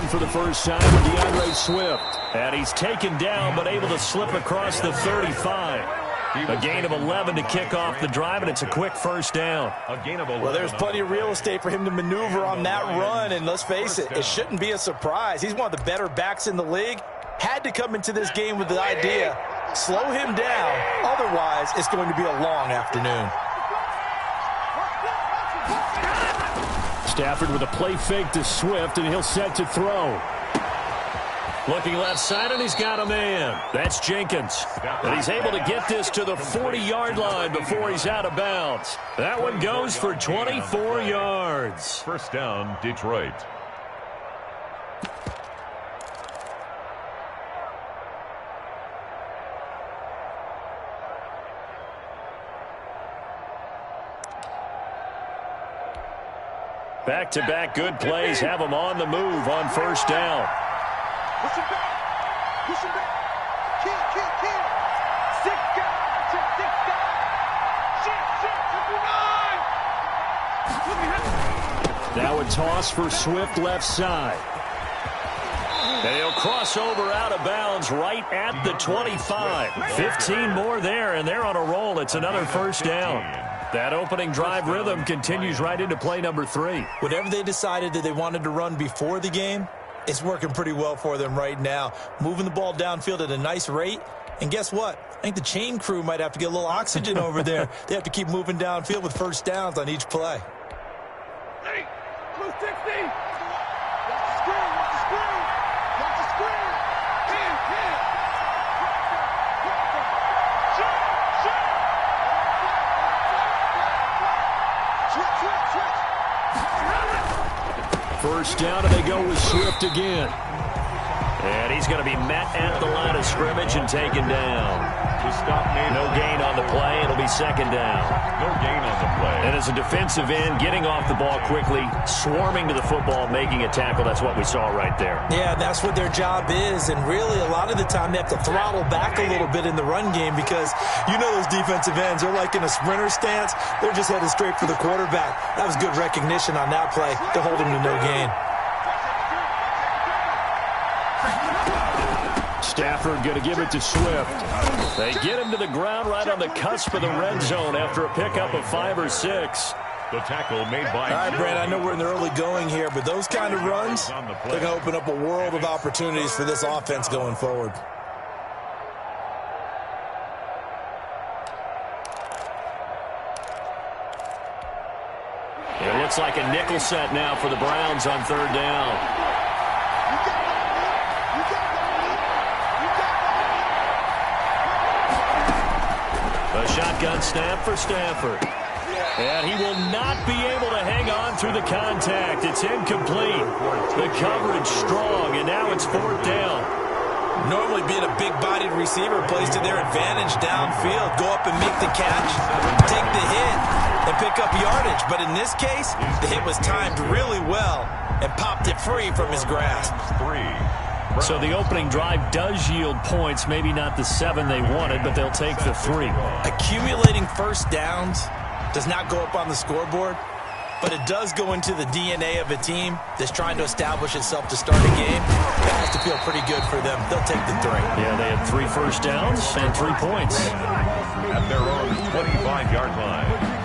for the first time with DeAndre Swift. And he's taken down but able to slip across the 35. A gain of 11 to kick off the drive, and it's a quick first down. Well, there's plenty of real estate for him to maneuver on that run, and let's face it, it shouldn't be a surprise. He's one of the better backs in the league. Had to come into this game with the idea, slow him down, otherwise it's going to be a long afternoon. Stafford with a play fake to Swift, and he'll set to throw. Looking left side, and he's got a man. That's Jenkins. And he's able to get this to the 40-yard line before he's out of bounds. That one goes for 24 yards. First down, Detroit. Back-to-back good plays have him on the move on first down. Push him back. Push him back. Kill. 6 guys. 6 guys. Shit. Now a toss for Swift left side. And he'll cross over out of bounds right at the 25. 15 more there, and they're on a roll. It's another first down. That opening drive rhythm continues right into play number 3. Whatever they decided that they wanted to run before the game, it's working pretty well for them right now. Moving the ball downfield at a nice rate. And guess what? I think the chain crew might have to get a little oxygen over there. They have to keep moving downfield with first downs on each play. Hey, 260. Watch the screen. Watch the screen. Hand. First down, and they go with Swift again. And he's going to be met at the line of scrimmage and taken down. No gain on the play. It'll be second down. No gain on the play. And as a defensive end, getting off the ball quickly, swarming to the football, making a tackle, that's what we saw right there. Yeah, that's what their job is. And really, a lot of the time, they have to throttle back a little bit in the run game because you know those defensive ends, they're like in a sprinter stance. They're just headed straight for the quarterback. That was good recognition on that play to hold him to no gain. Stafford going to give it to Swift. They get him to the ground right on the cusp of the red zone after a pickup of 5 or 6. The tackle made by... All right, Brad, I know we're in the early going here, but those kind of runs, they're going to open up a world of opportunities for this offense going forward. It looks like a nickel set now for the Browns on third down. A shotgun snap for Stafford. And he will not be able to hang on through the contact. It's incomplete. The coverage strong, and now it's fourth down. Normally being a big-bodied receiver plays to their advantage downfield. Go up and make the catch, take the hit, and pick up yardage. But in this case, the hit was timed really well and popped it free from his grasp. So the opening drive does yield points, maybe not the 7 they wanted, but they'll take the 3. Accumulating first downs does not go up on the scoreboard, but it does go into the DNA of a team that's trying to establish itself to start a game. That has to feel pretty good for them. They'll take the 3. Yeah, they had 3 first downs and 3 points. At their own 25-yard line.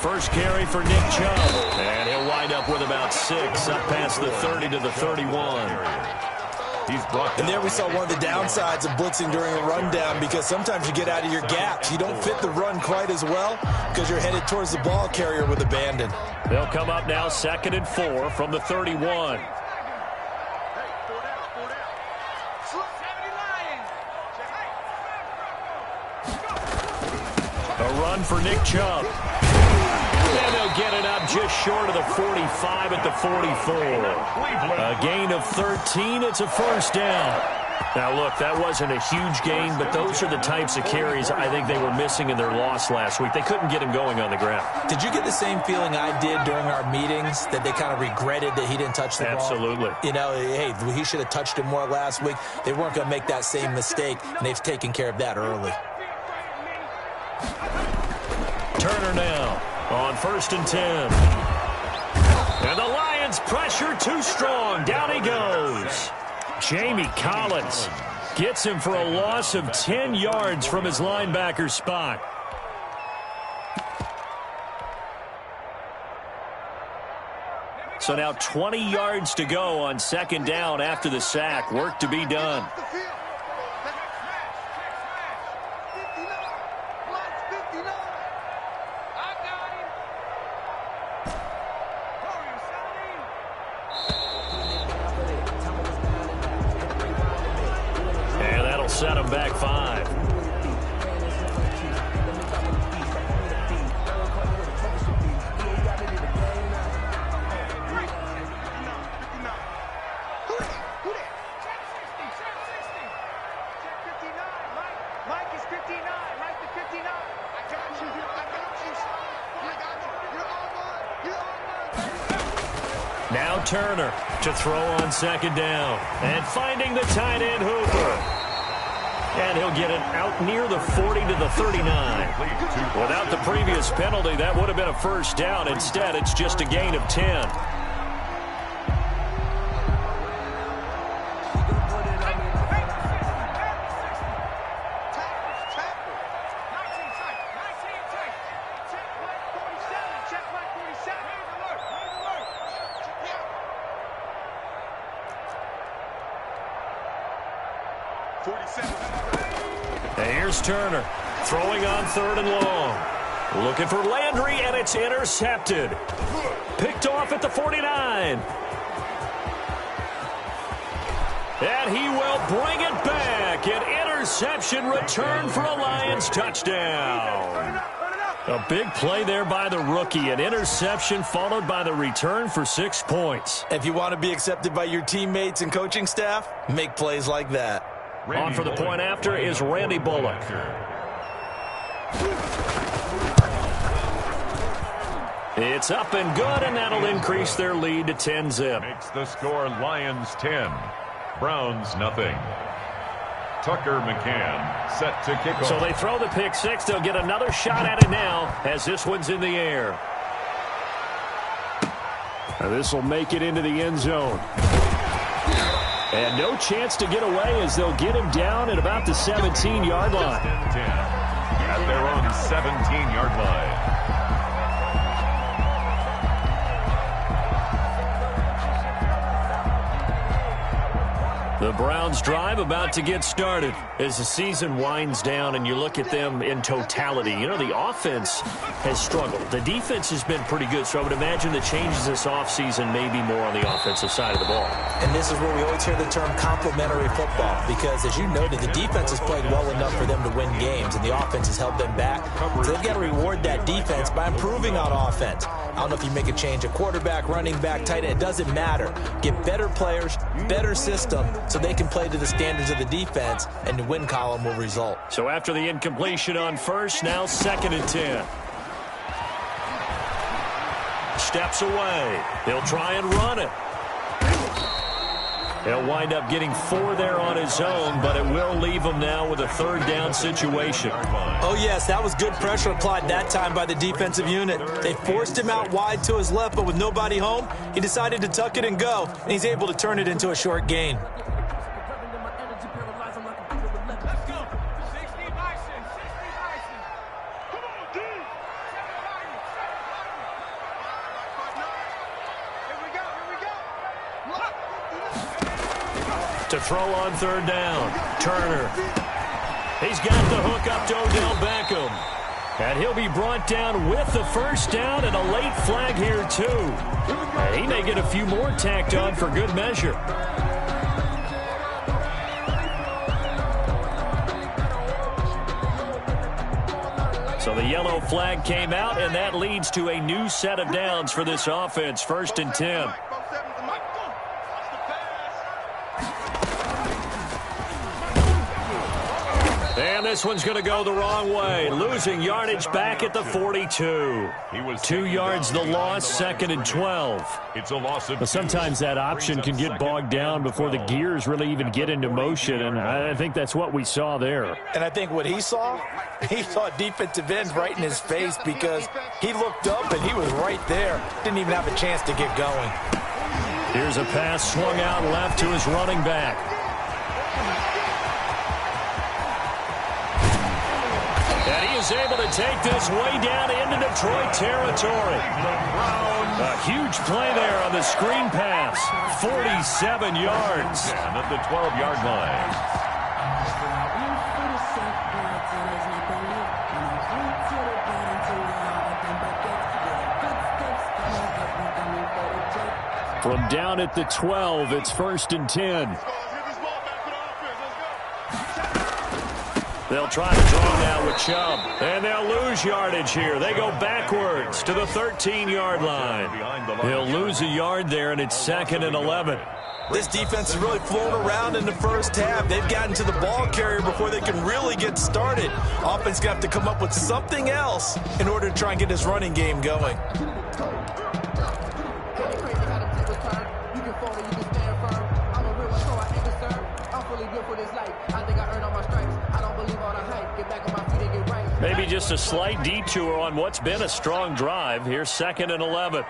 First carry for Nick Chubb. And he'll wind up with about 6, up past the 30 to the 31. And there we saw one of the downsides of blitzing during a rundown because sometimes you get out of your gaps. You don't fit the run quite as well because you're headed towards the ball carrier with abandon. They'll come up now 2nd and 4 from the 31. A run for Nick Chubb. And they'll get it up just short of the 45 at the 44. A gain of 13. It's a first down. Now, look, that wasn't a huge gain, but those are the types of carries I think they were missing in their loss last week. They couldn't get him going on the ground. Did you get the same feeling I did during our meetings, that they kind of regretted that he didn't touch the ball? Absolutely. You know, hey, he should have touched it more last week. They weren't going to make that same mistake, and they've taken care of that early. Turner now on 1st and 10. And the Lions pressure too strong. Down he goes. Jamie Collins gets him for a loss of 10 yards from his linebacker spot. So now 20 yards to go on 2nd down after the sack. Work to be done. Set him back 5. Mike is 59. Mike to 59. I got you. You're on. Now Turner to throw on 2nd down. And finding the tight end Hooper. And he'll get it out near the 40 to the 39. Without the previous penalty, that would have been a 1st down. Instead, it's just a gain of 10. And here's Turner throwing on 3rd and long. Looking for Landry, and it's intercepted. Picked off at the 49. And he will bring it back. An interception return for a Lions touchdown. A big play there by the rookie. An interception followed by the return for 6 points. If you want to be accepted by your teammates and coaching staff, make plays like that. On for the point after is Randy Bullock. It's up and good, and that'll increase their lead to 10-zip. Makes the score Lions 10, Browns nothing. Tucker McCann set to kick off. So they throw the pick 6. They'll get another shot at it now as this one's in the air. This will make it into the end zone. And no chance to get away as they'll get him down at about the 17-yard line. 10 at their own 17-yard line. The Browns drive about to get started as the season winds down and you look at them in totality. You know, the offense has struggled. The defense has been pretty good, so I would imagine the changes this offseason may be more on the offensive side of the ball. And this is where we always hear the term complementary football because, as you noted, the defense has played well enough for them to win games, and the offense has held them back. So they've got to reward that defense by improving on offense. I don't know if you make a change, a quarterback, running back, tight end, it doesn't matter. Get better players, better system, so they can play to the standards of the defense, and the win column will result. So after the incompletion on 1st, now 2nd and 10. Steps away. He'll try and run it. He'll wind up getting 4 there on his own, but it will leave him now with a 3rd down situation. Oh, yes, that was good pressure applied that time by the defensive unit. They forced him out wide to his left, but with nobody home, he decided to tuck it and go, and he's able to turn it into a short gain. To throw on 3rd down, Turner. He's got the hook up to Odell Beckham. And he'll be brought down with the 1st down and a late flag here, too. And he may get a few more tacked on for good measure. So the yellow flag came out, and that leads to a new set of downs for this offense, 1st and 10. this one's going to go the wrong way. Losing yardage back at the 42. 2 yards the loss, 2nd and 12. It's a loss of but sometimes that option can get bogged down before the gears really even get into motion, and I think that's what we saw there. And I think what he saw defensive end right in his face, because he looked up and he was right there. Didn't even have a chance to get going. Here's a pass swung out left to his running back. And he is able to take this way down into Detroit territory. A huge play there on the screen pass. 47 yards. And at the 12-yard line. From down at the 12, it's 1st and 10. They'll try to draw now with Chubb. And they'll lose yardage here. They go backwards to the 13-yard line. They'll lose a yard there, and it's 2nd and 11. This defense is really flown around in the first half. They've gotten to the ball carrier before they can really get started. Offense going to have to come up with something else in order to try and get this running game going. Maybe just a slight detour on what's been a strong drive. Here's 2nd and 11.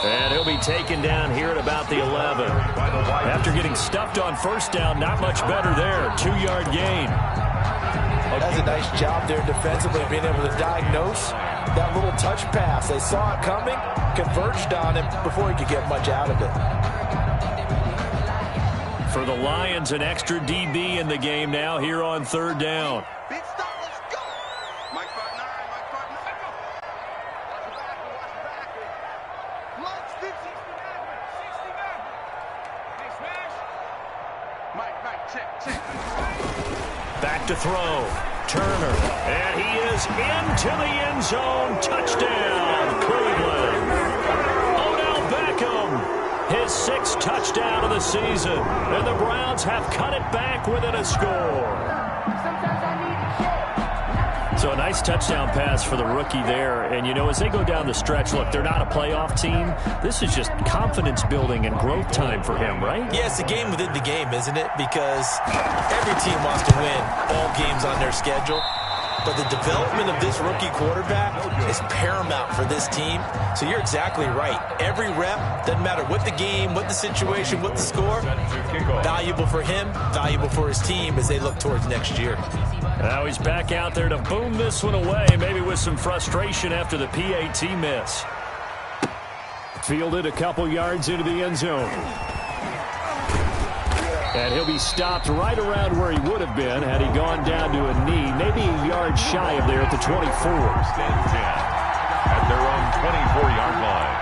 And he'll be taken down here at about the 11. After getting stuffed on first down, not much better there. 2-yard gain. That's a nice job there defensively, being able to diagnose that little touch pass. They saw it coming, converged on him before he could get much out of it. For the Lions, an extra DB in the game now here on 3rd down. Big stop, let's go. Mike 5'9", Mike 5'9". Watch the back. 69. Hey, smash. Mike, check. Back to throw. Turner. And he is into the end zone. Touchdown, Cleveland. Odell Beckham, his 6th touchdown of the season. And the Browns have cut it back within a score. So a nice touchdown pass for the rookie there. And, you know, as they go down the stretch, look, they're not a playoff team. This is just confidence building and growth time for him, right? Yeah, it's a game within the game, isn't it? Because every team wants to win all games on their schedule. But the development of this rookie quarterback is paramount for this team. So you're exactly right. Every rep, doesn't matter what the game, what the situation, what the score, valuable for him, valuable for his team as they look towards next year. Now he's back out there to boom this one away, maybe with some frustration after the PAT miss. Fielded a couple yards into the end zone. And he'll be stopped right around where he would have been had he gone down to a knee, maybe a yard shy of there at the 24. At their own 24-yard line.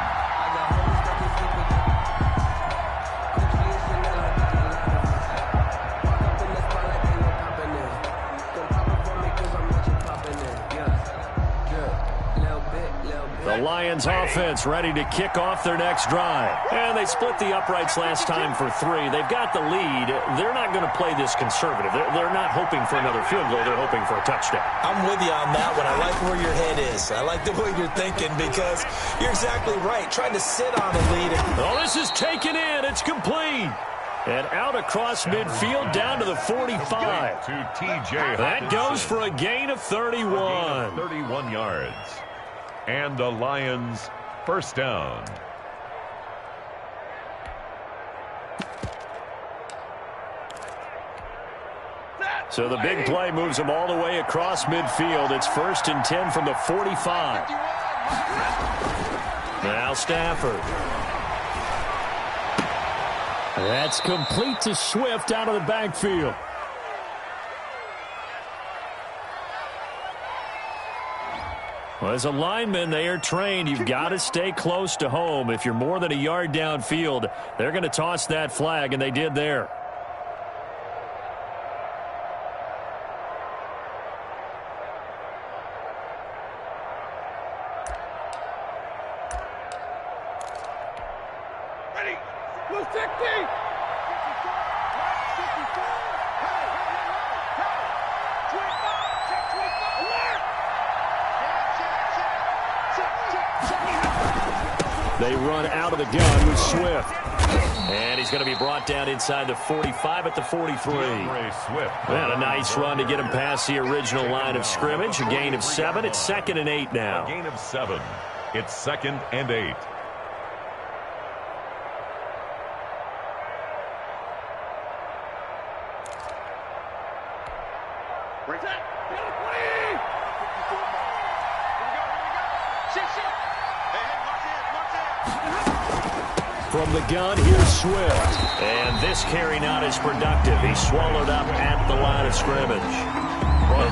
The Lions offense ready to kick off their next drive. And they split the uprights last time for 3. They've got the lead. They're not going to play this conservative. They're not hoping for another field goal. They're hoping for a touchdown. I'm with you on that one. I like where your head is. I like the way you're thinking because you're exactly right. Trying to sit on a lead. Oh, this is taken in. It's complete. And out across midfield down to the 45. To TJ. That goes for a gain of 31. 31 yards. And the Lions first down. So the big play moves them all the way across midfield. It's 1st and 10 from the 45. Now Stafford. That's complete to Swift out of the backfield. Well, as a lineman, they are trained. You've got to stay close to home. If you're more than a yard downfield, they're going to toss that flag, and they did there. They run out of the gun with Swift. And he's going to be brought down inside the 45 at the 43. And a nice run to get him past the original line of scrimmage. A gain of 7. It's 2nd and 8 now. A gain of 7. It's 2nd and 8. From the gun, here's Swift. And this carry not as productive. He's swallowed up at the line of scrimmage.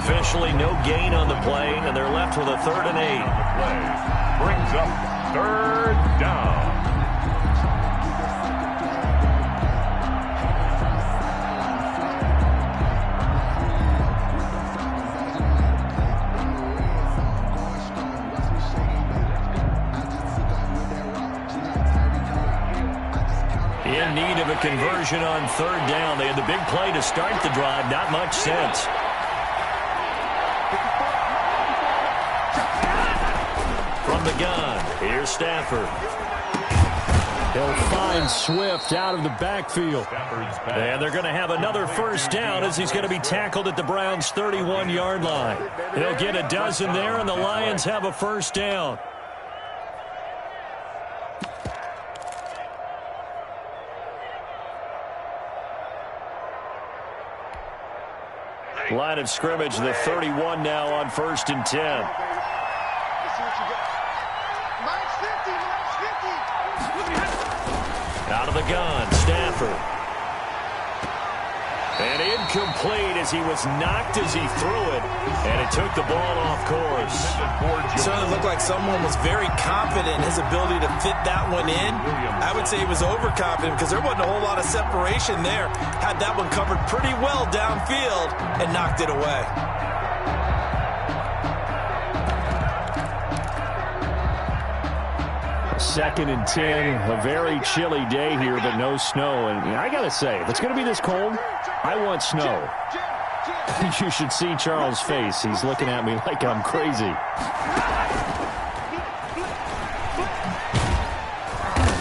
Officially no gain on the play, and they're left with a 3rd and 8. Brings up 3rd down. In need of a conversion on 3rd down. They had the big play to start the drive. Not much sense. From the gun, here's Stafford. He'll find Swift out of the backfield. And they're going to have another 1st down as he's going to be tackled at the Browns' 31-yard line. He'll get a dozen there, and the Lions have a 1st down. Line of scrimmage, the 31 now on 1st and 10. Out of the gun, Stafford. And incomplete as he was knocked as he threw it. And it took the ball off course. It certainly looked like someone was very confident in his ability to fit that one in. I would say he was overconfident because there wasn't a whole lot of separation there. Had that one covered pretty well downfield and knocked it away. Second and 10, a very chilly day here, but no snow. And I got to say, if it's going to be this cold, I want snow. You should see Charles' face. He's looking at me like I'm crazy.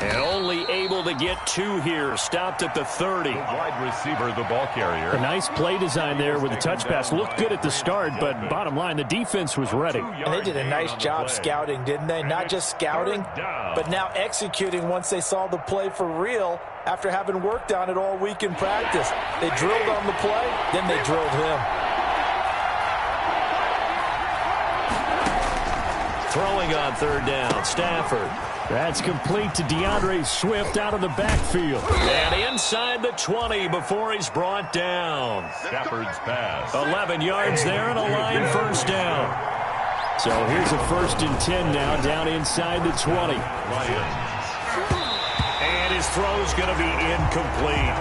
And only able to get 2 here. Stopped at the 30. Wide receiver, the ball carrier. A nice play design there with the touch pass. Looked good at the start, but bottom line, the defense was ready. And they did a nice job scouting, didn't they? Not just scouting, but now executing once they saw the play for real after having worked on it all week in practice. They drilled on the play, then they drilled him. Throwing on 3rd down, Stafford. That's complete to DeAndre Swift out of the backfield. And inside the 20 before he's brought down. Stafford's pass. 11 yards there and a line 1st down. So here's a 1st and 10 now down inside the 20. Lions. And his throw's going to be incomplete.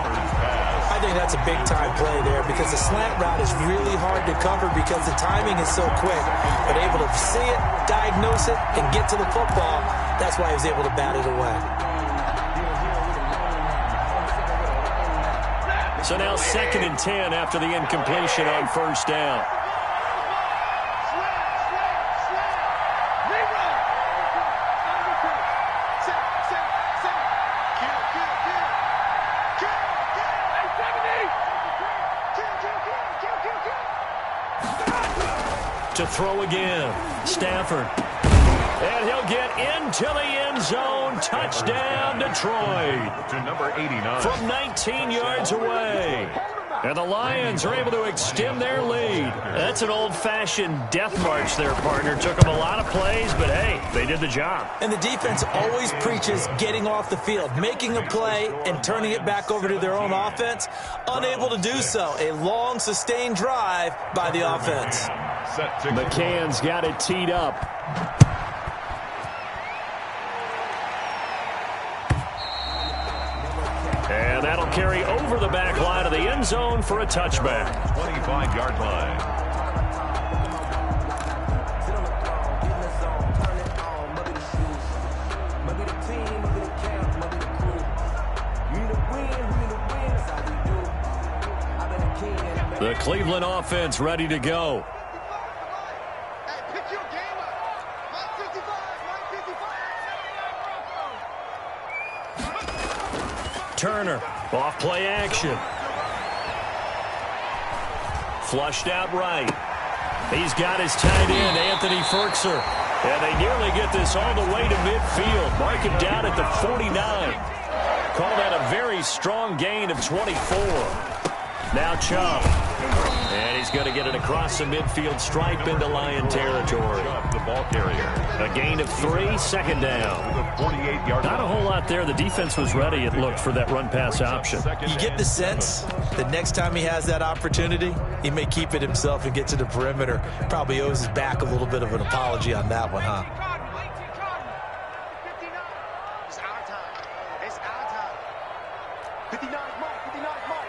I think that's a big-time play there because the slant route is really hard to cover because the timing is so quick. But able to see it, diagnose it, and get to the football, that's why he was able to bat it away. So now 2nd and 10 after the incompletion on 1st down. To throw again, Stafford. And he'll get into the end zone. Touchdown, Detroit. To number 89. From 19 yards away. And the Lions are able to extend their lead. That's an old-fashioned death march there, partner. Took them a lot of plays, but hey, they did the job. And the defense always preaches getting off the field, making a play and turning it back over to their own offense. Unable to do so. A long, sustained drive by the offense. McCann's got it teed up. And that'll carry over the back line of the end zone for a touchback. 25-yard line. The Cleveland offense ready to go. Turner, off play action. Flushed out right. He's got his tight end, Anthony Ferkser. And they nearly get this all the way to midfield. Mark him down at the 49. Call that a very strong gain of 24. Now Chubb. And he's going to get it across the midfield stripe into Lion territory. The ball carrier. A gain of 3, second down. 48-yard. Not a whole lot there. The defense was ready, it looked, for that run-pass option. You get the sense that next time he has that opportunity, he may keep it himself and get to the perimeter. Probably owes his back a little bit of an apology on that one, huh? It's our time. It's our time. 59 mark. 59 mark.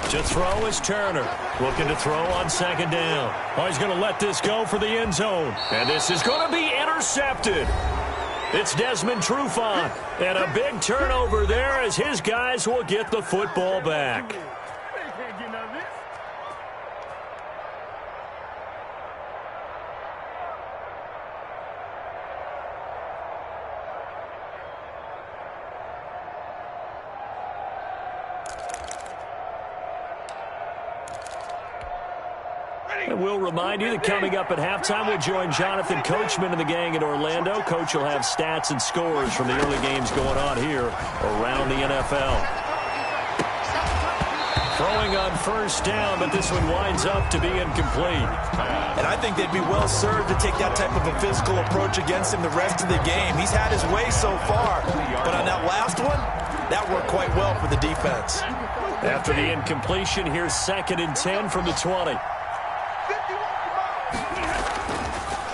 To throw is Turner. Looking to throw on second down. Oh, he's going to let this go for the end zone. And this is going to be intercepted. It's Desmond Trufant. And a big turnover there as his guys will get the football back. And we'll remind you that coming up at halftime, we'll join Jonathan Coachman and the gang in Orlando. Coach will have stats and scores from the early games going on here around the NFL. Throwing on first down, but this one winds up to be incomplete. And I think they'd be well served to take that type of a physical approach against him the rest of the game. He's had his way so far, but on that last one, that worked quite well for the defense. After the incompletion, here's 2nd and 10 from the 20.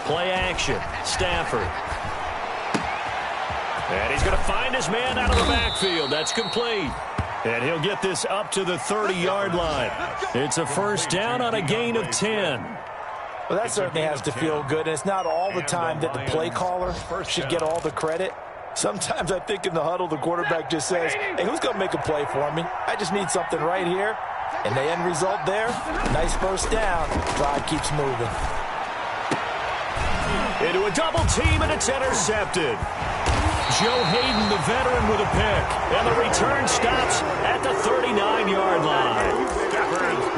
Play action. Stafford. And he's going to find his man out of the backfield. That's complete. And he'll get this up to the 30-yard line. It's a first down on a gain of 10. Well, that certainly has to feel good. And it's not all the time that the play caller should get all the credit. Sometimes I think in the huddle, the quarterback just says, hey, who's going to make a play for me? I just need something right here. And the end result there, nice first down. Drive keeps moving. Into a double team, and it's intercepted. Joe Hayden, the veteran, with a pick. And the return stops at the 39-yard line.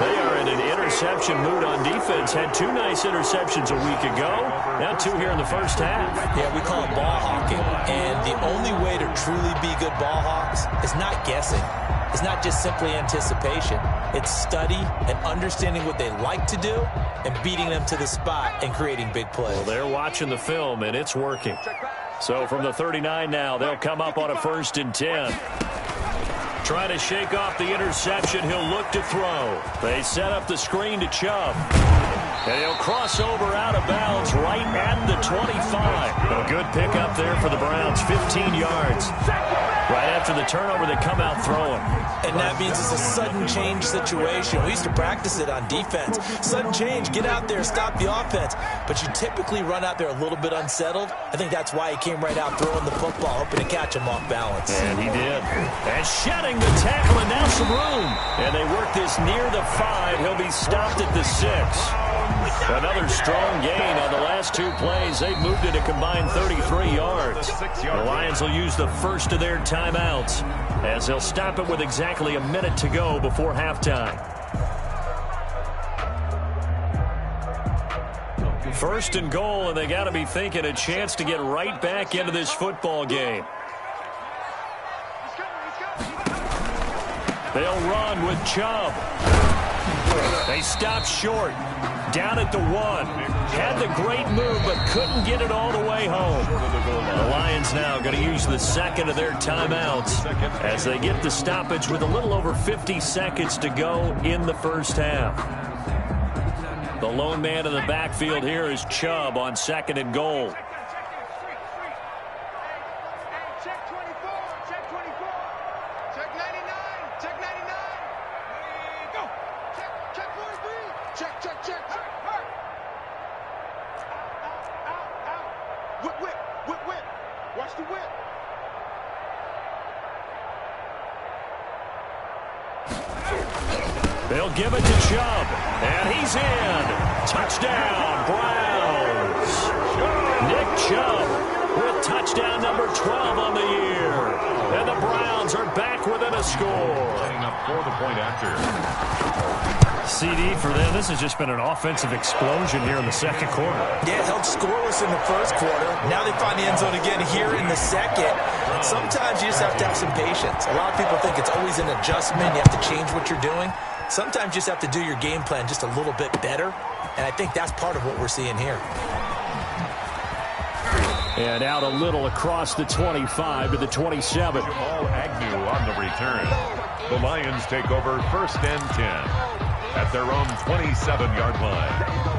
They are in an interception mood on defense. Had 2 nice interceptions a week ago. Now 2 here in the first half. Yeah, we call it ball hawking. And the only way to truly be good ball hawks is not guessing. It's not just simply anticipation. It's study and understanding what they like to do and beating them to the spot and creating big plays. Well, they're watching the film, and it's working. So from the 39 now, they'll come up on a 1st and 10. Trying to shake off the interception. He'll look to throw. They set up the screen to Chubb. And he'll cross over out of bounds right at the 25. A good pickup there for the Browns, 15 yards. Right after the turnover, they come out throwing. And that means it's a sudden change situation. We used to practice it on defense. Sudden change, get out there, stop the offense. But you typically run out there a little bit unsettled. I think that's why he came right out throwing the football, hoping to catch him off balance. And he did. And shedding the tackle, and now some room. And they work this near the 5. He'll be stopped at the 6. Another strong gain on the last 2 plays. They've moved it a combined 33 yards. The Lions will use the first of their timeouts as they'll stop it with exactly a minute to go before halftime. 1st and goal, and they got to be thinking a chance to get right back into this football game. They'll run with Chubb. They stop short. Down at the 1. Had the great move, but couldn't get it all the way home. The Lions now going to use the 2nd of their timeouts as they get the stoppage with a little over 50 seconds to go in the first half. The lone man in the backfield here is Chubb on 2nd and goal. Check 24. Check 24. Check 99. Check 99. Go. Check 43. Check. Out. Whip. Watch the whip. They'll give it to Chubb, and he's in. Touchdown, Browns. Nick Chubb with touchdown. touchdown number 12 on the year. And the Browns are back within a score. Setting up for the point after. CD for them, this has just been an offensive explosion here in the second quarter. Yeah, held scoreless in the first quarter. Now they find the end zone again here in the second. Sometimes you just have to have some patience. A lot of people think it's always an adjustment. You have to change what you're doing. Sometimes you just have to do your game plan just a little bit better. And I think that's part of what we're seeing here. And out a little across the 25 to the 27. Jamal Agnew on the return. The Lions take over 1st and 10 at their own 27-yard line.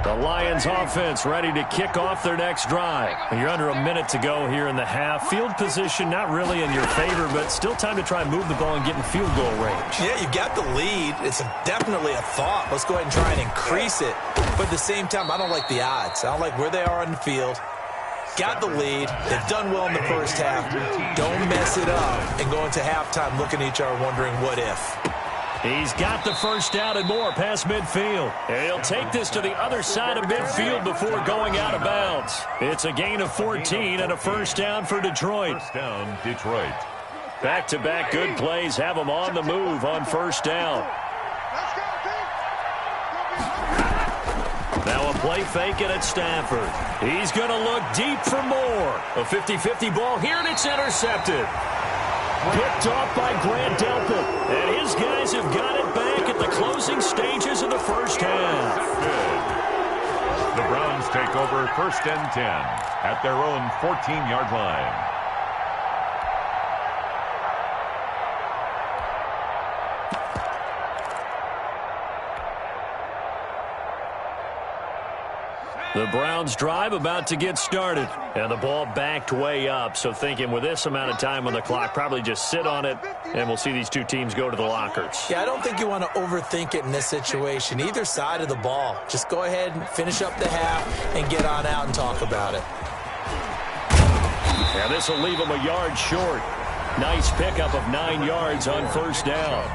The Lions offense ready to kick off their next drive. You're under a minute to go here in the half. Field position not really in your favor, but still time to try and move the ball and get in field goal range. Yeah, you got the lead. It's definitely a thought. Let's go ahead and try and increase it. But at the same time, I don't like the odds. I don't like where they are on the field. Got the lead. They've done well in the first half. Don't mess it up and go into halftime looking at each other wondering what if. He's got the first down and more past midfield. And he'll take this to the other side of midfield before going out of bounds. It's a gain of 14 and a first down for Detroit. First down, Detroit. Back-to-back good plays have them on the move on first down. Now a play fake it at Stafford. He's going to look deep for more. A 50-50 ball here, and it's intercepted. Picked off by Grant Delpit. And his guys have got it back at the closing stages of the first half. The Browns take over 1st and 10 at their own 14-yard line. The Browns drive about to get started. And the ball backed way up. So thinking with this amount of time on the clock, probably just sit on it, and we'll see these two teams go to the lockers. Yeah, I don't think you want to overthink it in this situation. Either side of the ball. Just go ahead and finish up the half and get on out and talk about it. Yeah, this will leave them a yard short. Nice pickup of 9 yards on first down.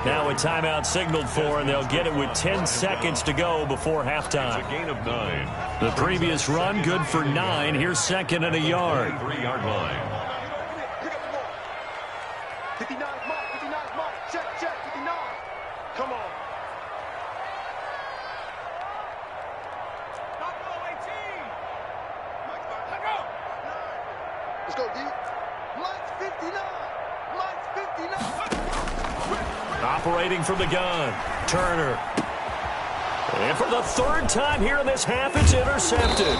Now a timeout signaled for, and they'll get it with 10 seconds to go before halftime. It's a gain of 9. The previous run good for 9. Here's second and a yard. 3-yard line. 59 mark, 59 mark. Check, 59. Come on. Let's go, D. Mike's 59. Mike's 59. Operating from the gun. Turner. And for the third time here in this half, it's intercepted.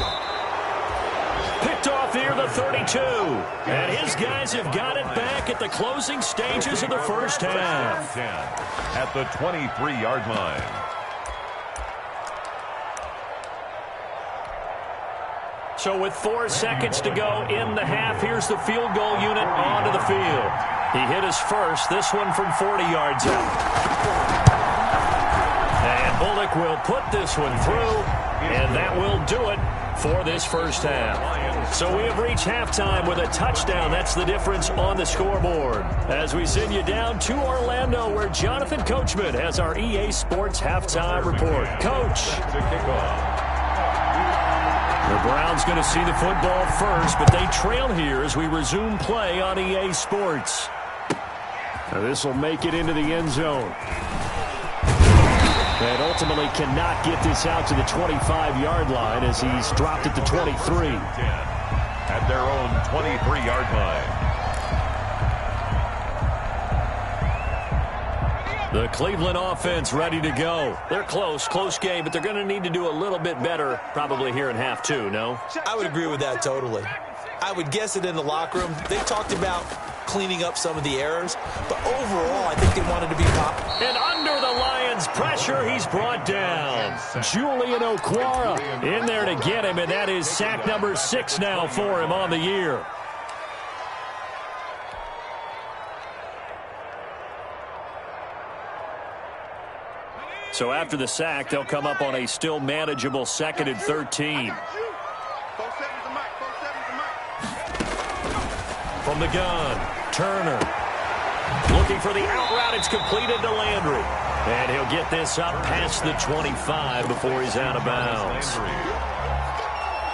Picked off near the 32. And his guys have got it back at the closing stages of the first half. 10 at the 23-yard line. So with 4 seconds to go in the half, here's the field goal unit onto the field. He hit his first, this one from 40 yards out. And Bullock will put this one through, and that will do it for this first half. So we have reached halftime with a touchdown. That's the difference on the scoreboard. As we send you down to Orlando, where Jonathan Coachman has our EA Sports halftime report. Coach. To kick off. The Browns going to see the football first, but they trail here as we resume play on EA Sports. Now this will make it into the end zone. And ultimately cannot get this out to the 25-yard line as he's dropped at the 23. 10 at their own 23-yard line. The Cleveland offense ready to go. They're close game, but they're going to need to do a little bit better probably here in half two, no? I would agree with that totally. I would guess it in the locker room. They talked about cleaning up some of the errors, but overall, I think they wanted to be top. And under the Lions' pressure, he's brought down. Julian Okwara in there to get him, and that is sack number 6 now for him on the year. So after the sack, they'll come up on a still manageable 2nd and 13. From the gun, Turner. Looking for the out route. It's completed to Landry. And he'll get this up past the 25 before he's out of bounds.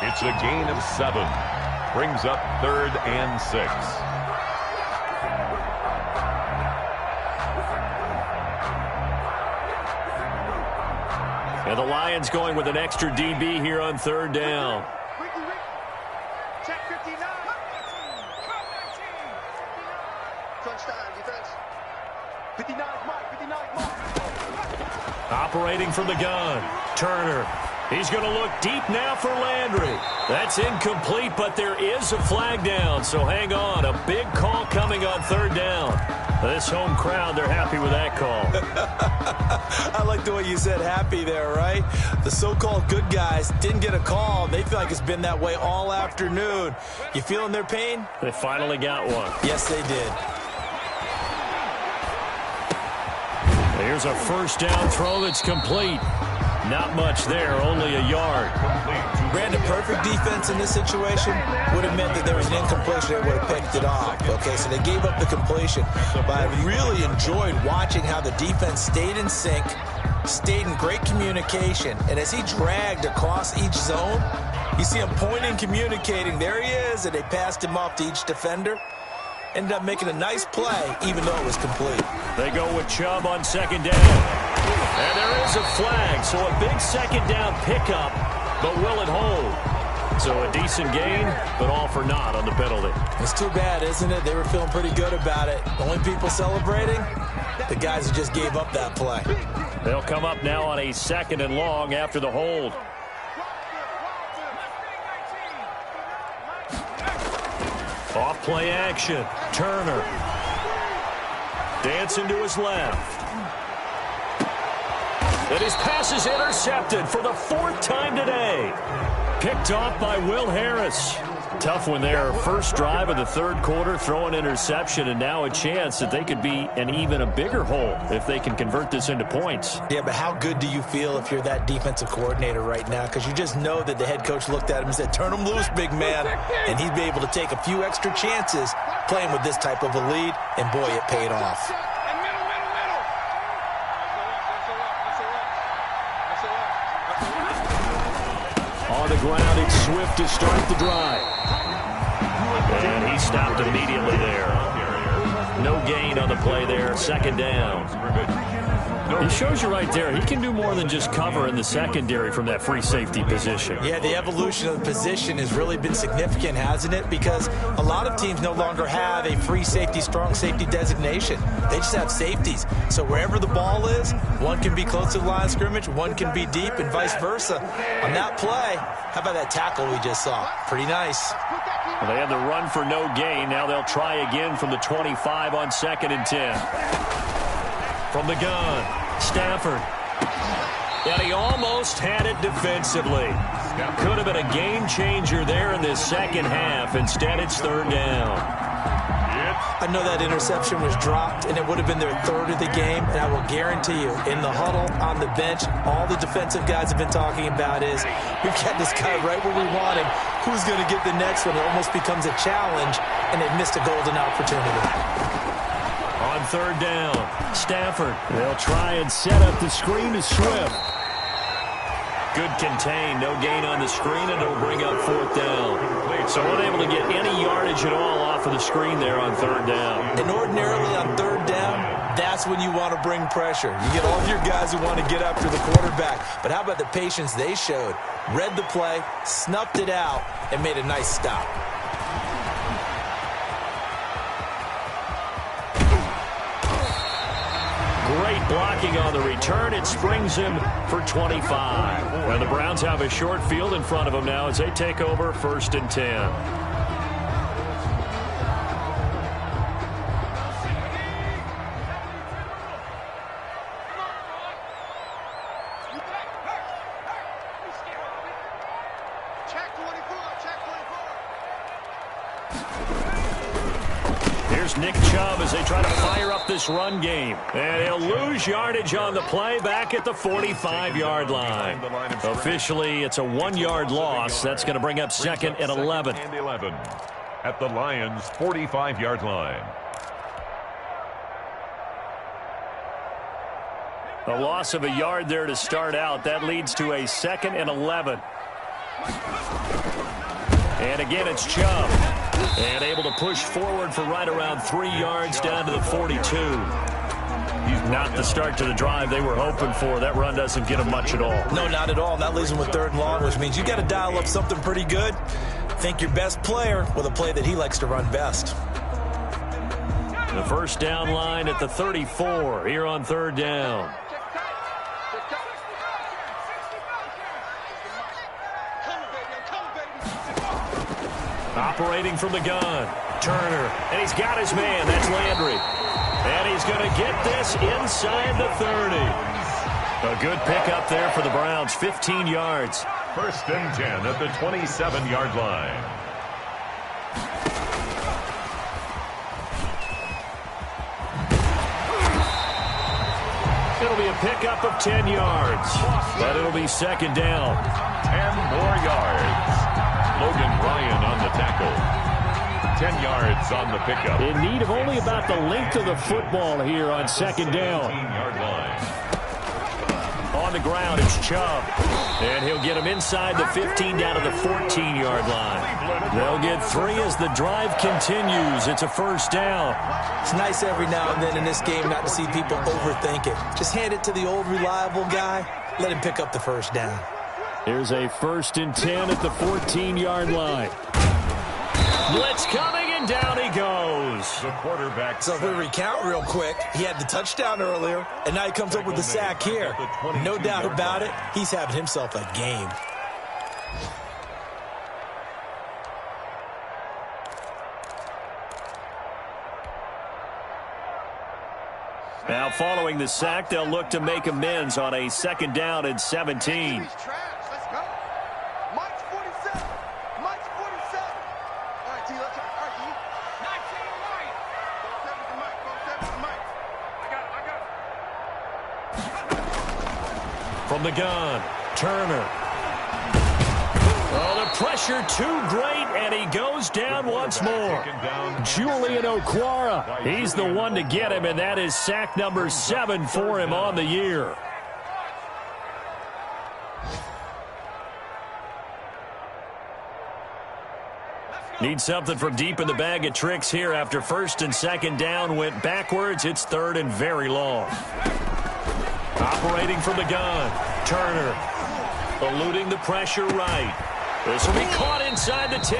It's a gain of 7. Brings up 3rd and 6. And the Lions going with an extra DB here on 3rd down. Check 59. Touchdown, defense. 59 mark, 59 mark. Operating from the gun. Turner. He's going to look deep now for Landry. That's incomplete, but there is a flag down, so hang on. A big call coming on 3rd down. This home crowd, they're happy with that call. I like the way you said happy there, right? The so-called good guys didn't get a call. They feel like it's been that way all afternoon. You feeling their pain? They finally got one. Yes, they did. Here's a 1st down throw that's complete. Not much there, only a yard. Brandon, perfect defense in this situation would have meant that there was an incompletion. They would have picked it off. Okay, so they gave up the completion. But I really enjoyed watching how the defense stayed in sync, stayed in great communication. And as he dragged across each zone, you see him pointing, communicating. There he is, and they passed him off to each defender. Ended up making a nice play, even though it was complete. They go with Chubb on 2nd down. And there is a flag, so a big 2nd down pickup, but will it hold? So a decent gain, but all for naught on the penalty. It's too bad, isn't it? They were feeling pretty good about it. The only people celebrating, the guys who just gave up that play. They'll come up now on a 2nd and long after the hold. Off play action. Turner. Dancing to his left. And his pass is intercepted for the 4th time today. Picked off by Will Harris. Tough one there. First drive of the 3rd quarter, throw an interception, and now a chance that they could be an even a bigger hole if they can convert this into points. Yeah, but how good do you feel if you're that defensive coordinator right now? Because you just know that the head coach looked at him and said, turn him loose, big man. And he'd be able to take a few extra chances playing with this type of a lead, and boy, it paid off. On the ground, it's Swift to start the drive. And he stopped immediately there. No gain on the play there. 2nd down. He shows you right there, he can do more than just cover in the secondary from that free safety position. Yeah, the evolution of the position has really been significant, hasn't it? Because a lot of teams no longer have a free safety, strong safety designation. They just have safeties. So wherever the ball is, one can be close to the line of scrimmage, one can be deep, and vice versa. On that play, how about that tackle we just saw? Pretty nice. Well, they had the run for no gain. Now they'll try again from the 25 on 2nd and 10. From the gun, Stafford. And he almost had it defensively. Could have been a game changer there in this 2nd half. Instead, it's 3rd down. I know that interception was dropped, and it would have been their 3rd of the game, and I will guarantee you, in the huddle, on the bench, all the defensive guys have been talking about is, we've got this guy right where we want him. Who's going to get the next one? It almost becomes a challenge, and they've missed a golden opportunity. On 3rd down, Stafford. They'll try and set up the screen to Swift. Good contain, no gain on the screen, and it'll bring up 4th down. So unable to get any yardage at all off of the screen there on 3rd down. And ordinarily on 3rd down, that's when you want to bring pressure. You get all of your guys who want to get after the quarterback. But how about the patience they showed? Read the play, snuffed it out, and made a nice stop. Great blocking on the return. It springs him for 25. And the Browns have a short field in front of them now as they take over 1st and 10. Nick Chubb as they try to fire up this run game. And he'll lose yardage on the play back at the 45-yard line. Officially, it's a 1-yard loss. That's going to bring up 2nd and 11. At the Lions' 45-yard line. A loss of a yard there to start out. That leads to a 2nd and 11. And again, it's Chubb. And able to push forward for right around 3 yards down to the 42. Not the start to the drive they were hoping for. That run doesn't get them much at all. No, not at all. And that leaves them with 3rd and long, which means you got to dial up something pretty good. Think your best player with a play that he likes to run best. The first down line at the 34 here on 3rd down. Operating from the gun, Turner, and he's got his man. That's Landry. And he's going to get this inside the 30. A good pickup there for the Browns, 15 yards. 1st and 10 at the 27-yard line. It'll be a pickup of 10 yards, but it'll be 2nd down. 10 more yards. Logan Ryan on the tackle. 10 yards on the pickup. In need of only about the length of the football here on 2nd down. 17-yard line. On the ground, it's Chubb. And he'll get him inside the 15 down to the 14-yard line. They'll get 3 as the drive continues. It's a 1st down. It's nice every now and then in this game not to see people overthink it. Just hand it to the old reliable guy. Let him pick up the 1st down. Here's a 1st and 10 at the 14-yard line. Blitz coming, and down he goes. The quarterback. So if we recount real quick, he had the touchdown earlier, and now he comes up with the sack here. No doubt about it, he's having himself a game. Now following the sack, they'll look to make amends on a 2nd down and 17. From the gun, Turner. Oh, the pressure too great, and he goes down once more. Julian Okwara, he's the one to get him, and that is sack number 7 for him on the year. Need something from deep in the bag of tricks here after 1st and 2nd down went backwards. It's 3rd and very long. Operating from the gun, Turner, eluding the pressure right. This will be caught inside the 10.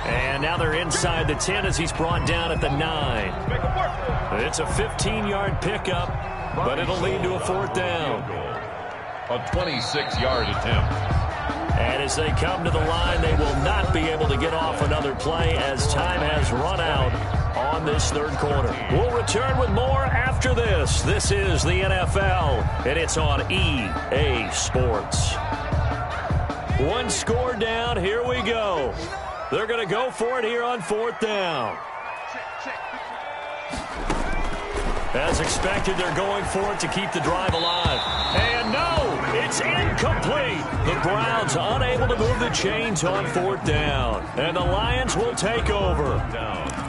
And now they're inside the 10 as he's brought down at the 9. It's a 15-yard pickup, but it'll lead to a 4th down. A 26-yard attempt. And as they come to the line, they will not be able to get off another play as time has run out on this 3rd quarter. We'll return with more after this. This is the NFL, and it's on EA Sports. 1 score down. Here we go. They're going to go for it here on 4th down. As expected, they're going for it to keep the drive alive. And no, it's incomplete. The Browns unable to move the chains on 4th down. And the Lions will take over.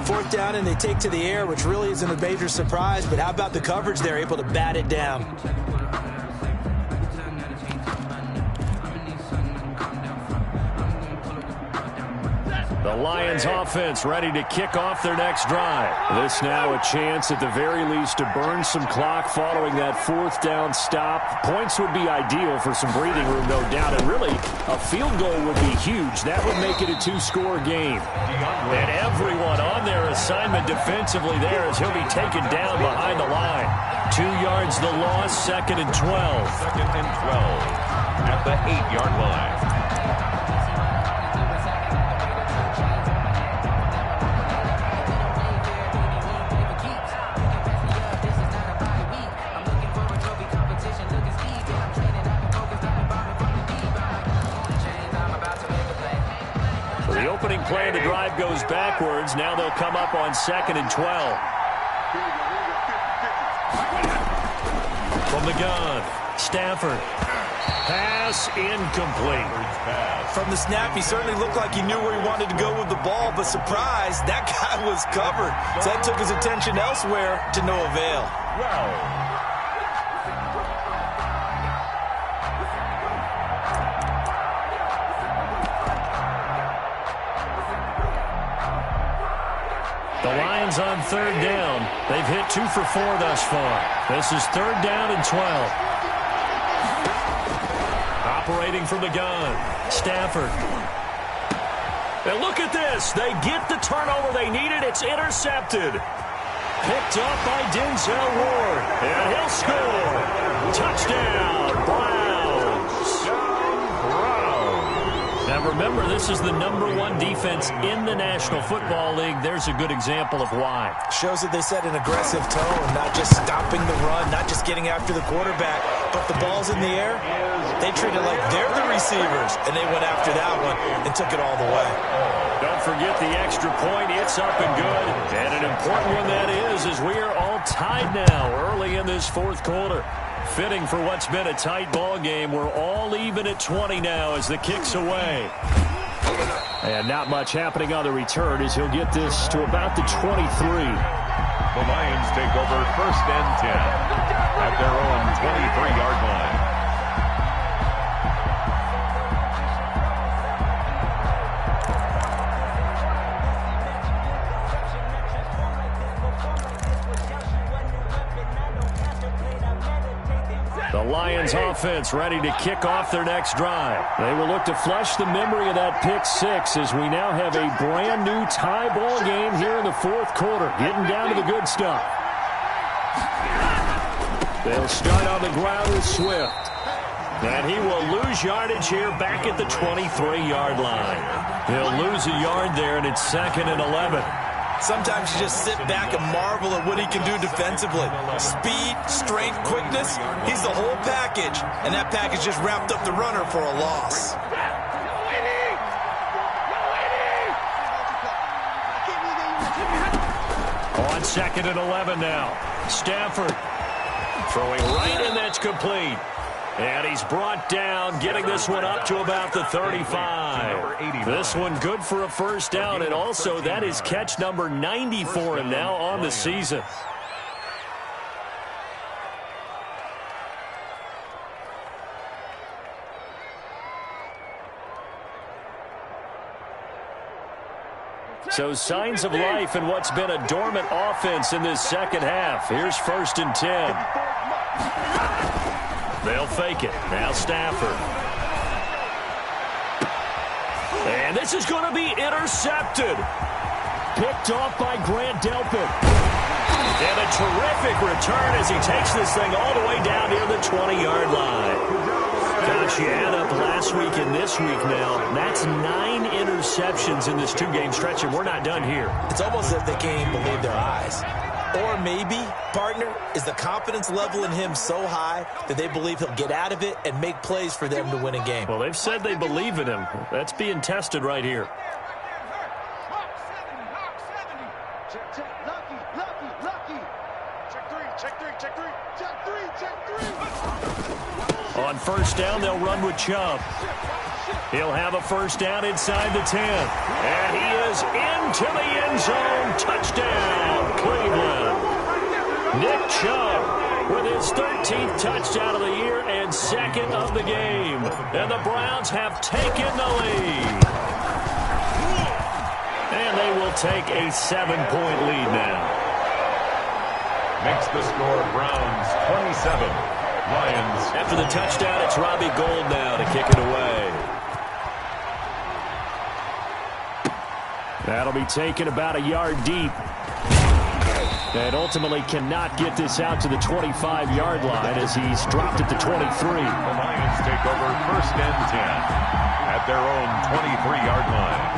4th down, and they take to the air, which really isn't a major surprise. But how about the coverage? They're able to bat it down. The Lions offense ready to kick off their next drive. This now a chance at the very least to burn some clock following that 4th down stop. Points would be ideal for some breathing room, no doubt. And really, a field goal would be huge. That would make it a 2-score game. And everyone on their assignment defensively there as he'll be taken down behind the line. 2 yards the loss, 2nd and 12. 2nd and 12 at the 8-yard line. The opening play of the drive goes backwards. Now they'll come up on 2nd and 12. From the gun, Stafford. Pass incomplete. From the snap, he certainly looked like he knew where he wanted to go with the ball, but surprise, that guy was covered. So that took his attention elsewhere to no avail. Lions on third down. They've hit 2 for 4 thus far. This is third down and 12. Operating from the gun, Stafford. And look at this. They get the turnover they needed. It's intercepted. Picked up by Denzel Ward. And he'll score. Touchdown, Browns. Now remember, this is the #1 defense in the National Football League. There's a good example of why. Shows that they set an aggressive tone, not just stopping the run, not just getting after the quarterback, but the ball's in the air. They treat it like they're the receivers, and they went after that one and took it all the way. Don't forget the extra point. It's up and good. And an important one that is, as we are all tied now early in this fourth quarter. Fitting for what's been a tight ball game. We're all even at 20 now as the kick's away. And not much happening on the return as he'll get this to about the 23. The Lions take over first and 10 at their own 23-yard line. The Lions offense ready to kick off their next drive. They will look to flush the memory of that pick six as we now have a brand new tie ball game here in the fourth quarter. Getting down to the good stuff. They'll start on the ground with Swift. And he will lose yardage here back at the 23-yard line. He'll lose a yard there, and it's 2nd and 11. Sometimes you just sit back and marvel at what he can do defensively. Speed, strength, quickness, he's the whole package. And that package just wrapped up the runner for a loss. On 2nd and 11 now. Stafford throwing right, and that's complete. And he's brought down, getting this one up to about the 35. This one good for a first down, and also that is catch number 90 for him now on the season. So signs of life in what's been a dormant offense in this second half. Here's 1st and 10. They'll fake it. Now Stafford. And this is going to be intercepted. Picked off by Grant Delpit. And a terrific return as he takes this thing all the way down near the 20-yard line. Gosh, you add up last week and this week now. That's 9 interceptions in this two-game stretch, and we're not done here. It's almost as if they can't even believe their eyes. Or maybe, partner, is the confidence level in him so high that they believe he'll get out of it and make plays for them to win a game. Well, they've said they believe in him. That's being tested right here. On first down, they'll run with Chubb. He'll have a first down inside the 10. And he is into the end zone. Touchdown, Cleveland. Nick Chubb with his 13th touchdown of the year and 2nd of the game. And the Browns have taken the lead. And they will take a 7-point lead now. Makes the score Browns 27. Lions. After the touchdown, it's Robbie Gould now to kick it away. That'll be taken about a yard deep. And ultimately cannot get this out to the 25-yard line as he's dropped at the 23. The Lions take over first and 10 at their own 23-yard line.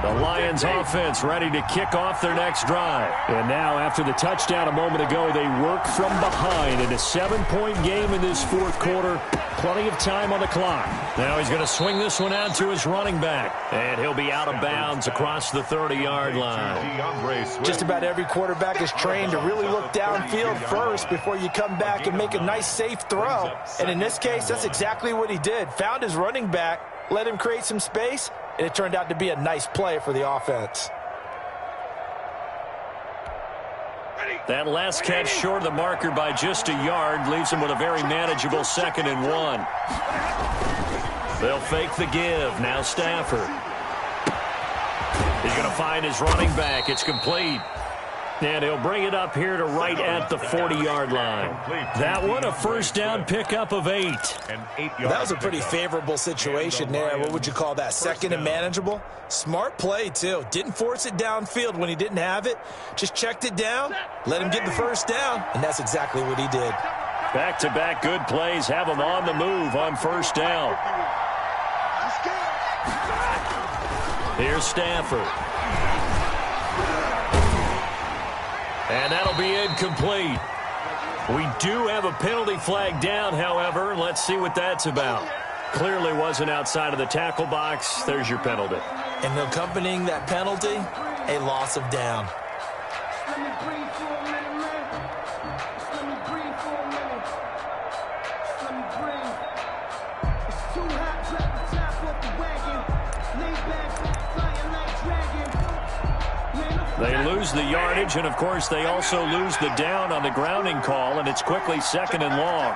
The Lions offense ready to kick off their next drive. And now after the touchdown a moment ago, they work from behind in a 7-point game in this fourth quarter. Plenty of time on the clock. Now he's going to swing this one out to his running back. And he'll be out of bounds across the 30-yard line. Just about every quarterback is trained to really look downfield first before you come back and make a nice safe throw. And in this case, that's exactly what he did. Found his running back, let him create some space, and it turned out to be a nice play for the offense. That last catch short of the marker by just a yard leaves him with a very manageable 2nd and 1. They'll fake the give. Now Stafford. He's going to find his running back. It's complete. And he'll bring it up here to right at the 40-yard line. That one, a first down pickup of 8. That was a pretty favorable situation there. What would you call that? Second and manageable? Smart play, too. Didn't force it downfield when he didn't have it. Just checked it down, let him get the first down, and that's exactly what he did. Back-to-back good plays have him on the move on first down. Here's Stafford. And that'll be incomplete. We do have a penalty flag down, however. Let's see what that's about. Clearly wasn't outside of the tackle box. There's your penalty. And accompanying that penalty, a loss of down. They lose the yardage, and, of course, they also lose the down on the grounding call, and it's quickly second and long.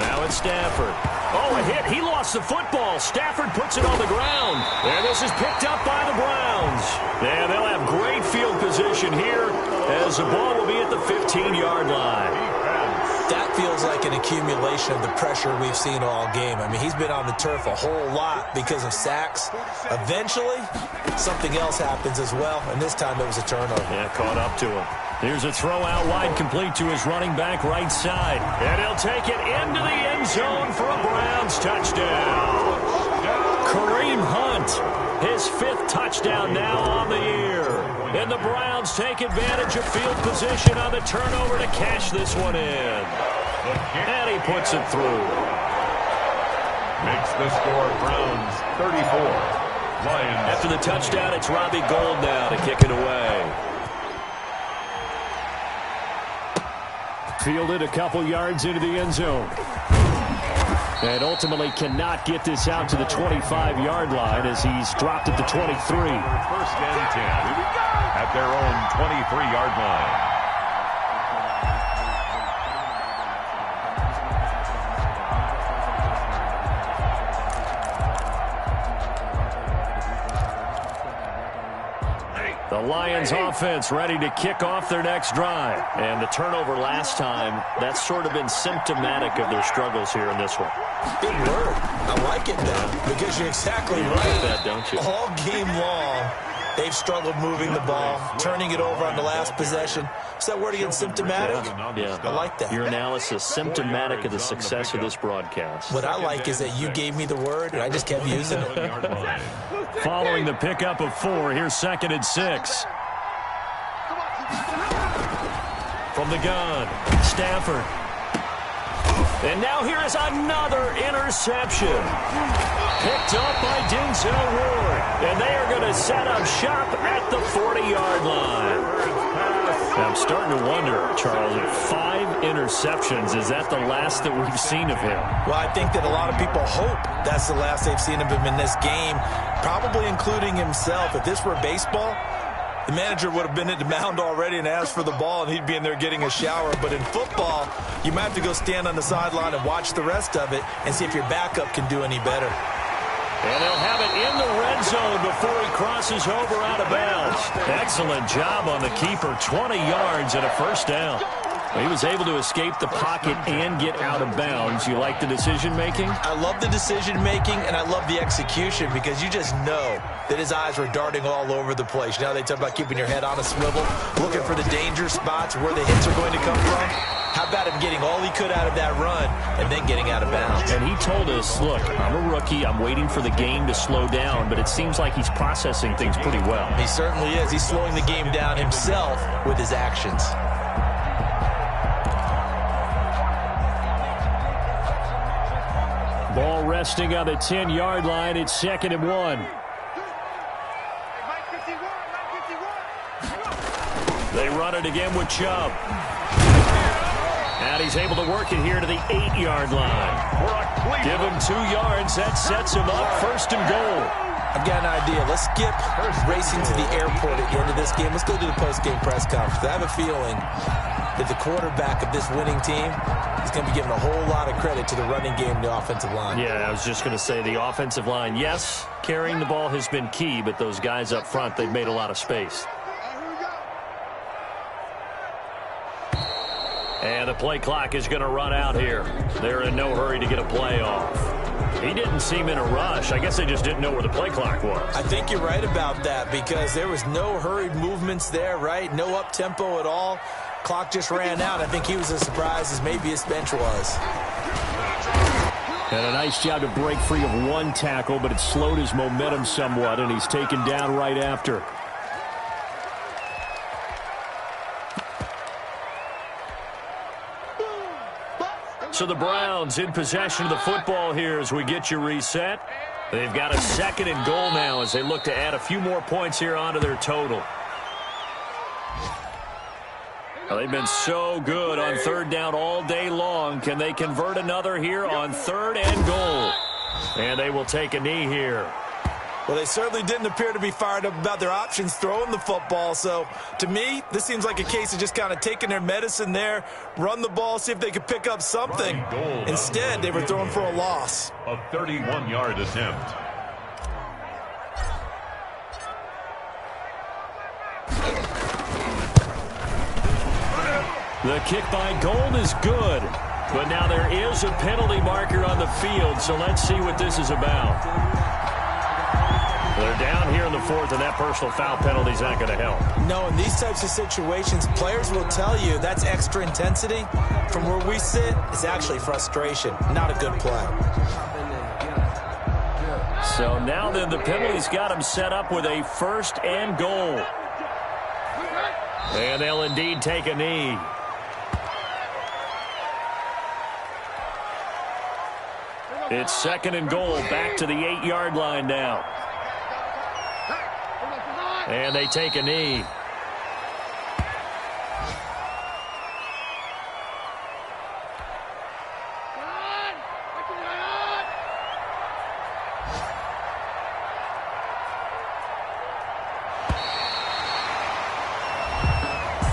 Now it's Stafford. Oh, a hit. He lost the football. Stafford puts it on the ground. And this is picked up by the Browns. And they'll have great field position here as the ball will be at the 15-yard line. That feels like an accumulation of the pressure we've seen all game. I mean, he's been on the turf a whole lot because of sacks. Eventually, something else happens as well, and this time it was a turnover. Yeah, caught up to him. Here's a throw out wide, complete to his running back right side. And he'll take it into the end zone for a Browns touchdown. Kareem Hunt, his 5th touchdown now on the year. And the Browns take advantage of field position on the turnover to cash this one in. And he puts it through. Makes the score Browns 34. Lions. After the touchdown, it's Robbie Gould now to kick it away. Fielded a couple yards into the end zone. And ultimately cannot get this out to the 25-yard line as he's dropped at the 23. First and 10 at their own 23-yard line. The Lions offense ready to kick off their next drive. And the turnover last time, that's sort of been symptomatic of their struggles here in this one. Big word. I like it, though, because you're exactly you right. like that, don't you? All game long, they've struggled moving the ball, turning it over on the last possession. Is that word again, symptomatic? Yeah. I like that. Your analysis, symptomatic of the success of this broadcast. What I like is that you gave me the word, and I just kept using it. Following the pickup of 4, here's 2nd and 6. From the gun, Stafford. And now here is another interception. Picked up by Denzel Ward. And they are going to set up shop at the 40-yard line. I'm starting to wonder, Charles, 5 interceptions, is that the last that we've seen of him? Well, I think that a lot of people hope that's the last they've seen of him in this game, probably including himself. If this were baseball, the manager would have been at the mound already and asked for the ball, and he'd be in there getting a shower. But in football, you might have to go stand on the sideline and watch the rest of it and see if your backup can do any better. And they'll have it in the red zone before he crosses over out of bounds. Excellent job on the keeper. 20 yards and a first down. He was able to escape the pocket and get out of bounds. You like the decision-making? I love the decision-making, and I love the execution because you just know that his eyes were darting all over the place. You know, they talk about keeping your head on a swivel, looking for the danger spots where the hits are going to come from. How about him getting all he could out of that run and then getting out of bounds? And he told us, look, I'm a rookie. I'm waiting for the game to slow down, but it seems like he's processing things pretty well. He certainly is. He's slowing the game down himself with his actions. Ball resting on the 10-yard line. It's 2nd and 1. They run it again with Chubb. And he's able to work it here to the 8-yard line. Give him 2 yards. That sets him up 1st and goal. I've got an idea. Let's skip racing to the airport at the end of this game. Let's go to the post-game press conference. I have a feeling that the quarterback of this winning team is going to be giving a whole lot of credit to the running game and the offensive line. Yeah, I was just going to say the offensive line, yes, carrying the ball has been key, but those guys up front, they've made a lot of space. And the play clock is going to run out here. They're in no hurry to get a play off. He didn't seem in a rush. I guess they just didn't know where the play clock was. I think you're right about that because there was no hurried movements there, right? No up-tempo at all. Clock just ran out. I think he was as surprised as maybe his bench was. And a nice job to break free of one tackle, but it slowed his momentum somewhat, and he's taken down right after. So the Browns in possession of the football here as we get you reset. They've got a 2nd and goal now as they look to add a few more points here onto their total. Well, they've been so good on 3rd down all day long. Can they convert another here on 3rd and goal? And they will take a knee here. Well, they certainly didn't appear to be fired up about their options throwing the football. So, to me, this seems like a case of just kind of taking their medicine there, run the ball, see if they could pick up something. Instead, they were throwing for a loss. A 31-yard attempt. The kick by Gold is good, but now there is a penalty marker on the field, so let's see what this is about. They're down here in the 4th, and that personal foul penalty is not going to help. No, in these types of situations, players will tell you that's extra intensity. From where we sit, it's actually frustration, not a good play. So now then the penalty's got him set up with a 1st and goal. And they'll indeed take a knee. It's 2nd and goal, back to the 8-yard line now. And they take a knee.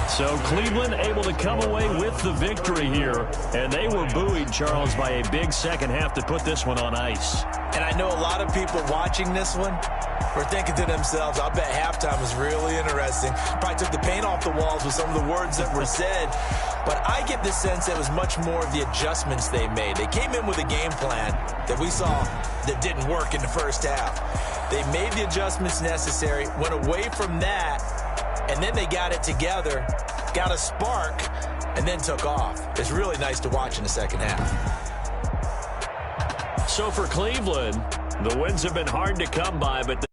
So Cleveland able to come away with the victory here. And they were buoyed, Charles, by a big second half to put this one on ice. And I know a lot of people watching this one were thinking to themselves, I bet halftime was really interesting. Probably took the paint off the walls with some of the words that were said. But I get the sense that it was much more of the adjustments they made. They came in with a game plan that we saw that didn't work in the first half. They made the adjustments necessary, went away from that, and then they got it together, got a spark, and then took off. It's really nice to watch in the second half. So for Cleveland, the wins have been hard to come by, but